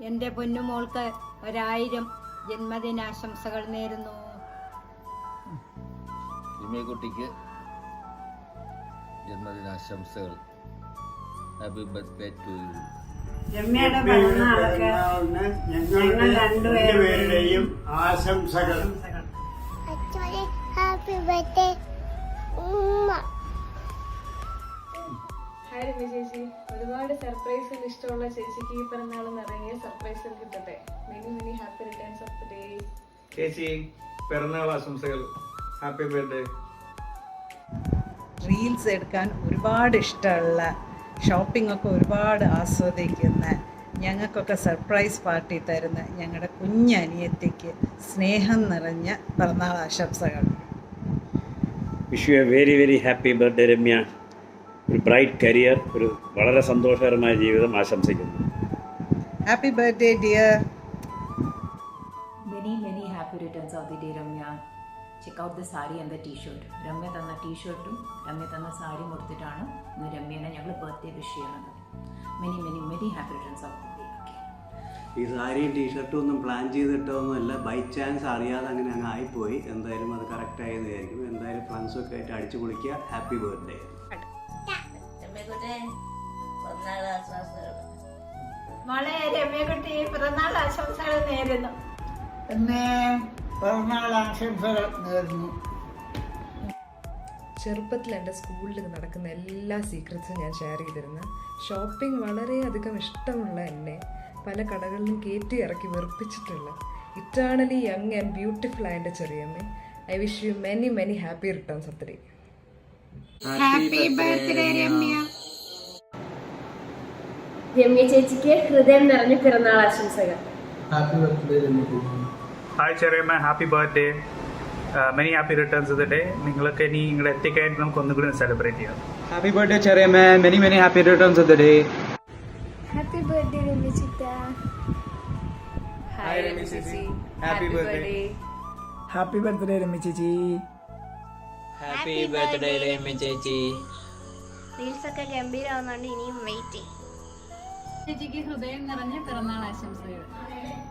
എൻ്റെ പൊന്നുമോൾക്ക് 1000 ജന്മദിനാശംസകൾ നേരുന്നു. കുട്ടിക്ക് ജന്മദിനാശംസകൾ. Happy birthday to you. രമ്യയുടെ പിറന്നാളൊക്കെ ഞങ്ങൾ രണ്ടുപേരുടെയും ആശംസകൾ. ഹാപ്പി ബർത്ത്ഡേ ഉമ്മ. ഹായ് രമ്യ ചേച്ചി, ഒരുപാട് സർപ്രൈസുകൾ ഇഷ്ടമുള്ള ചേച്ചിക്ക് ഈ പിറന്നാൾ നിറയെ സർപ്രൈസുകൾ കിട്ടട്ടെ. Many many happy returns of the day. ചേച്ചി പിറന്നാൾ ആശംസകൾ. Happy birthday. റീൽസ് എടുക്കാൻ ഒരുപാട് ഇഷ്ടമുള്ള, ഷോപ്പിംഗ് ഒക്കെ ഒരുപാട് ആസ്വദിക്കുന്ന, ഞങ്ങൾക്കൊക്കെ സർപ്രൈസ് പാർട്ടി തരുന്ന ഞങ്ങളുടെ കുഞ്ഞനിയത്തിക്ക് സ്നേഹം നിറഞ്ഞ പിറന്നാൾ ആശംസകൾ. Wish you A very very happy birthday Ramya. ഒരു ബ്രൈറ്റ് കരിയർ, ഒരു വളരെ സന്തോഷകരമായ ജീവിതം ആശംസിക്കുന്നു. Happy birthday dear. Many happy returns of the day, Ramya. Check out the saree and the t-shirt. Ramya തന്ന ടീഷർട്ടും രമ്യ തന്ന സാരിയും കൊടുത്തിട്ടാണ് ഇന്ന് രമ്യനെ ഞങ്ങൾ ബർത്ത്ഡേ വിഷ് ചെയ്യുന്നത്. Many happy returns of the day. ഈ സാരിയും ടീഷർട്ടും ഒന്നും പ്ലാൻ ചെയ്തിട്ടൊന്നുമല്ല, ബൈ ചാൻസ് അറിയാതെ അങ്ങനെ അങ്ങ് ആയിപ്പോയി. എന്തായാലും അത് കറക്റ്റായി എന്ന് വിചാരിക്കും. എന്തായാലും ഫ്രണ്ട്സൊക്കെ ആയിട്ട് അടിച്ചു പൊളിക്കുക. Happy birthday. മോളെ രമ്യക്കുട്ടി പിറന്നാൾ ആശംസകൾ നേരുന്നു. എന്നെ പിറന്നാൾ ആശംസകൾ നേരുന്നു. ചെറുപ്പത്തിൽ എൻ്റെ സ്കൂളിൽ നടക്കുന്ന എല്ലാ സീക്രറ്റ്സും ഞാൻ ഷെയർ ചെയ്തിരുന്നു. ഷോപ്പിംഗ് വളരെയധികം ഇഷ്ടമുള്ള എന്നെ പല കടകളിലും കയറ്റി ഇറക്കി വെറുപ്പിച്ചിട്ടുള്ള ഇറ്റേണലി യങ് ആൻഡ് ബ്യൂട്ടിഫുൾ ആയ എൻ്റെ ചെറിയമ്മ, I wish you many happy returns of the day. Happy birthday Ramya. Ramya ചേച്ചിക്ക് ഹൃദയം നിറഞ്ഞ പിറന്നാൾ ആശംസകൾ. Happy birthday Ramya. ഹായ് ചെറിയമ്മ, happy birthday. Many happy returns of the day. നിങ്ങളൊക്കെ ഇനി നിങ്ങളെ എത്തിക്കാനായിട്ട് നമുക്ക് ഒന്നുകൂടി സെലിബ്രേറ്റ് ചെയ്യാം. ഹാപ്പി ബർത്ത്ഡേ ചെറിയമ്മ. Many happy returns of the day. Happy birthday Ramya ചിത്ത. ഹായ് രമ്യ ചേച്ചി, happy birthday. Happy birthday Ramya ചേച്ചി. ഹാപ്പി ബർത്ത്ഡേ രമ്യ ചേച്ചി. റീൽസ് ഒക്കെ ഗംഭീരമാവുന്നുണ്ട്, ഇനിയും വെയിറ്റ് ചെയ്യും. ചേച്ചിക്ക് ഹൃദയം നിറഞ്ഞ പിറന്നാൾ ആശംസകൾ.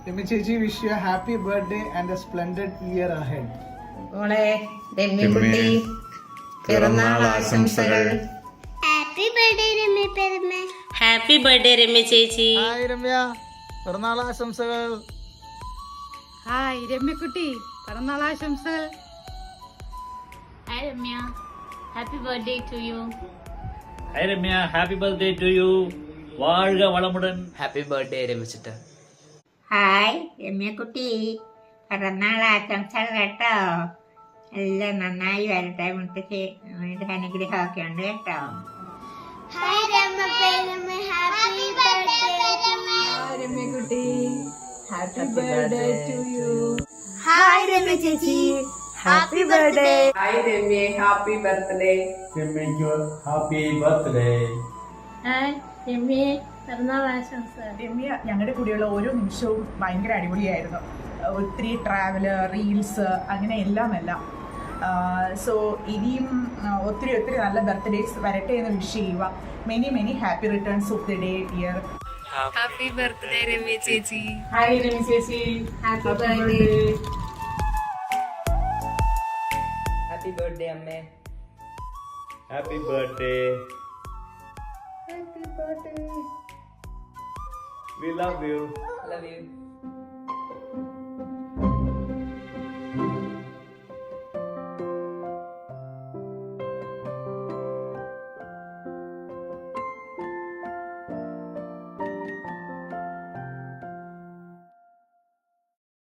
രമ്യ ചേച്ചി, wish you happy birthday and A splendid year ahead. മോളെ രമ്യക്കുട്ടി പിറന്നാൾ ആശംസകൾ. ഹാപ്പി ബർത്ത്ഡേ രമ്യ പെരുമ. ഹാപ്പി ബർത്ത്ഡേ രമ്യ ചേച്ചി. ഹായ് രമ്യ, പിറന്നാൾ ആശംസകൾ. ഹായ് രമ്യക്കുട്ടി പിറന്നാൾ ആശംസകൾ. Hi Ramya, happy birthday to you. Hi Ramya, happy birthday to you. வாழ்க വളമുടൻ. ഹാപ്പി ബർത്ത്ഡേ രമ്യച്ചിട്ട. ഹായ് രമ്യക്കുട്ടി, പിറന്നാൾ ആശംസകൾ കേട്ടോ. എല്ലാം നന്നായി വരട്ടെ. മുത്തശ്ശി അനുഗ്രഹമൊക്കെ ഉണ്ട് കേട്ടോ. ഹായ് രമ്യ പെരുമ. ഹാപ്പി ബർത്ത്ഡേ രമ്യക്കുട്ടി, happy birthday to you. Hi Ramya ചേച്ചി, happy birthday. Hi Ramya, happy birthday. രമ്യയ്ക്ക് ഹാപ്പി ബർത്ത്ഡേ. ഹായ് രമ്യ, പിറന്നാൾ ആശംസ. രമ്യ ഞങ്ങളുടെ കൂടെയുള്ള ഓരോ നിമിഷവും ഭയങ്കര അടിപൊളിയായിരുന്നു. ഒത്തിരി ട്രാവല്, റീൽസ്, അങ്ങനെ എല്ലാം. സോ ഇനിയും ഒത്തിരി നല്ല ബർത്ത്ഡേസ് വരട്ടെ എന്ന് വിഷ് ചെയ്യുക. Many happy returns of the day dear. Happy birthday Ramya ചേച്ചി. ഹായ് രമ്യ ചേച്ചി, ഹാപ്പി ബർത്ത്ഡേ. ഹാപ്പി ബർത്ത്ഡേ അമ്മേ. Happy birthday. Happy birthday. We love you. Love you.